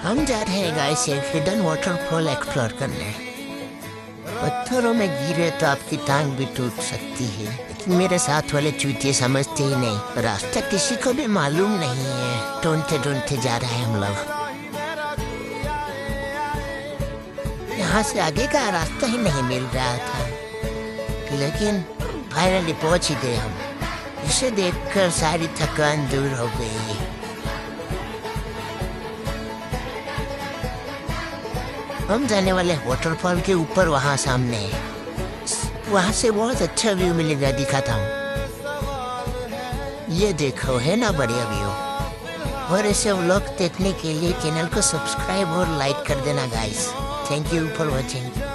हम जा रहे हैं गाइस एक हिडन वाटरफॉल एक्सप्लोर करने। पत्थरों में गिरे तो आपकी टांग भी टूट सकती है, लेकिन मेरे साथ वाले चूतिए समझते ही नहीं। रास्ता किसी को भी मालूम नहीं है। ढूंढते ढूंढते जा रहे हैं हम लोग। यहाँ से आगे का रास्ता ही नहीं मिल रहा था, लेकिन फाइनली पहुंच ही गए हम। इसे देखकर सारी थकान दूर हो गई। हम जाने वाले वाटरफॉल के ऊपर, वहाँ सामने है। वहाँ से बहुत अच्छा व्यू मिलेगा, दिखाता हूँ। ये देखो, है ना बढ़िया व्यू। और ऐसे व्लॉग देखने के लिए चैनल को सब्सक्राइब और लाइक कर देना guys. Thank you for watching.